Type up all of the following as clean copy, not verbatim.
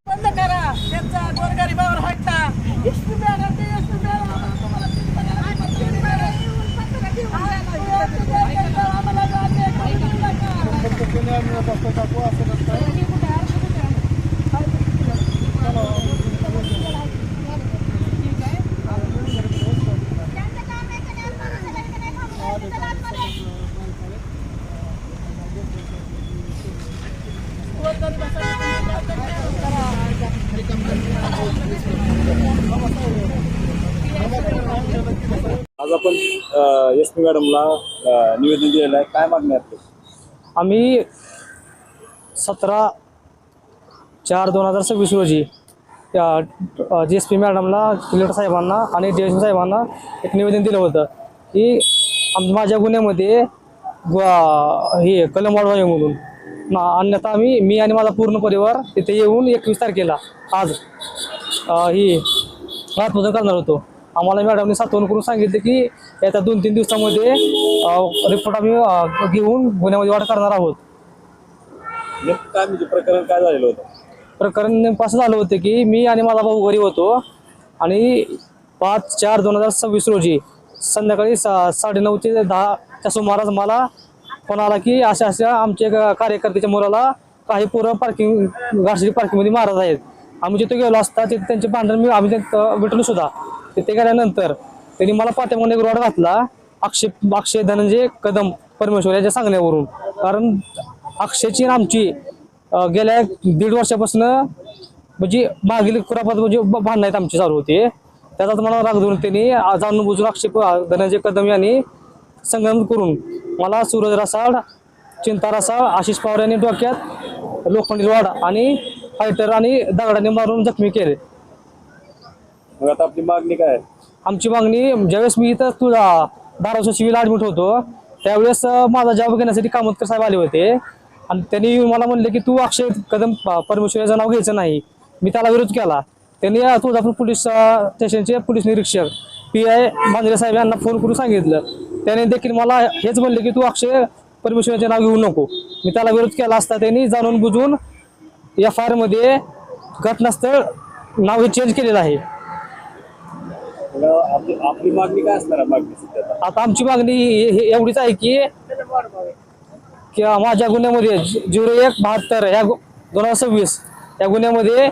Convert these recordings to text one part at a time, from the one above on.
बंद करा त्यांचा गोरगरिबावर हट्टा आज आपण एसपी मॅडमला निवेदन दिलेलं आहे. काय मागणी आहे? आम्ही 17/4/2026 रोजी GSP मॅडमला, कलेक्टर साहेबांना आणि DSP साहेबांना एक निवेदन दिलं होतं की माझ्या गुन्ह्यामध्ये हे कलम वाढवावे म्हणून. अन्यथा मी आणि माझा पूर्ण परिवार तिथे येऊन 21 तारखेला आज ही आत्मदहन करणार होतो. आम्हाला मॅडमने सातवण करून सांगितले की येत्या 2-3 दिवसामध्ये रिपोर्ट आम्ही घेऊन गुन्ह्यामध्ये वाढ करणार आहोत. काय म्हणजे प्रकरण काय झालेलं होतं? प्रकरण नेमकं असं झालं होतं की मी आणि माझा भाऊ घरी होतो आणि 5/4/2026 रोजी संध्याकाळी 9:30 ते 10च्या सुमारास मला फोन आला की अशा आमच्या कार्यकर्त्याच्या मुलाला काही पोरं घाटशिडी पार्किंगमध्ये मारत आहेत. आम्ही जिथे गेलो असता तिथे त्यांचे भांडण आम्ही भेटलो सुद्धा. तिथे गेल्यानंतर त्यांनी मला पाठीमागून एक रॉड घातला अक्षय धनंजय कदम परमेश्वर याच्या सांगण्यावरून. कारण अक्षयची आमची गेल्या 1.5 वर्षापासून म्हणजे मागील कुरापत म्हणजे भांडण आहेत आमचे चालू होते. त्याचाच मला राग धरून त्यांनी जाणून बुजून अक्षय धनंजय कदम यांनी संगनमत करून मला सूरज रसाळ, चिंता रसाळ, आशिष पवार यांनी डोक्यात लोखंडी रॉड आणि फायटर आणि दगडाने मारून जखमी केले. मग आता आपली मागणी काय आहे? आमची मागणी, ज्यावेळेस मी इथं तुझा धाराशिव सिव्हिल ॲडमिट होतो त्यावेळेस माझा जॉब घेण्यासाठी कामतकर साहेब आले होते आणि त्यांनी मला म्हणले की तू अक्षय कदम परमेश्वर याचं नाव घ्यायचं नाही. मी त्याला विरोध केला. त्यांनी तुळजापूर पोलीस स्टेशनचे पोलीस निरीक्षक PI मांजरे साहेब यांना फोन करून सांगितलं. त्याने देखील मला हेच म्हणले की तू अक्षय परमेश्वराचे नाव घेऊ नको. मी त्याला विरोध केला असता त्यांनी जाणून बुजून FIR मध्ये घटनास्थळ नाव हे चेंज केलेलं आहे. आपली मागणी काय असणार? मागणी आता आमची मागणी एवढीच आहे की माझ्या गुन्ह्यामध्ये 01/72 या 2026 या गुन्ह्यामध्ये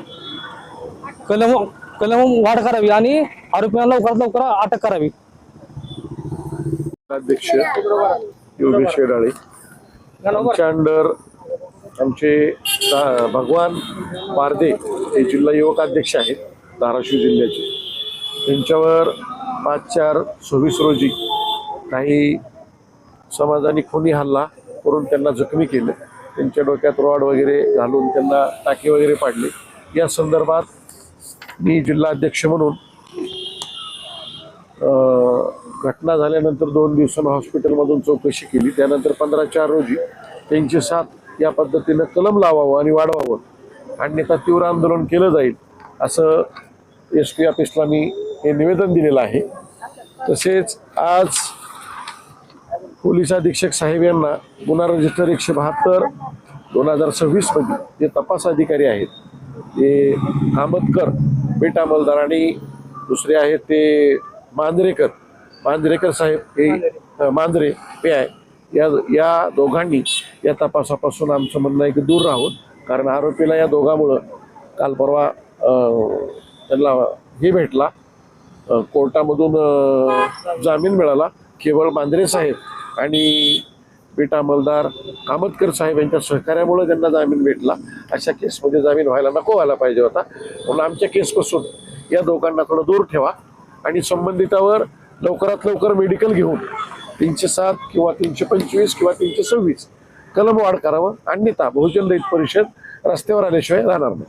कलम वाढ करावी आणि आरोपींना लवकरात लवकर अटक करावी. अध्यक्ष योगेश शेडाळे यांच्या अंडर आमचे भगवान पारदे हे जिल्हा युवक अध्यक्ष आहेत धाराशिव जिल्ह्याचे. त्यांच्यावर 5/4/26 रोजी काही समाजाने खुनी हल्ला करून त्यांना जखमी केलं. त्यांच्या डोक्यात रॉड वगैरे घालून त्यांना टाके वगैरे पाडले. या संदर्भात मी जिल्हा अध्यक्ष म्हणून घटना झाल्यानंतर 2 दिवसांनी हॉस्पिटलमधून चौकशी केली. त्यानंतर 15/4 रोजी त्यांची साथ या पद्धतीनं कलम लावावं आणि वाढवावं, अन्यथा तीव्र आंदोलन केलं जाईल असं SP ऑफिसला मी हे निवेदन दिलेलं आहे. तसेच आज पोलीस अधीक्षक साहेब यांना गुन्हा रजिस्टर 172/2026 मध्ये जे तपास अधिकारी आहेत ते कामतकर पेट अंमलदार आणि दुसरे आहेत ते मांजरेकर साहेब हे मांजरे PI या दोघांनी या तपासापासून आमचं म्हणणं आहे की दूर राहून. कारण आरोपीला या दोघांमुळं काल परवा त्यांना हे भेटला, कोर्टामधून जामीन मिळाला. केवळ मांजरे साहेब आणि पेट अंमलदार कामतकर साहेब यांच्या सहकार्यामुळे त्यांना जामीन भेटला. अशा केसमध्ये जामीन व्हायला नको व्हायला पाहिजे होता. म्हणून आमच्या केसपासून या दोघांना थोडं दूर ठेवा आणि संबंधितावर लवकरात लवकर मेडिकल घेऊन 307 किंवा 325 किंवा 326 कलम वाढ करावं, अन्यथा बहुजन रहित परिषद रस्त्यावर आल्याशिवाय राहणार नाही.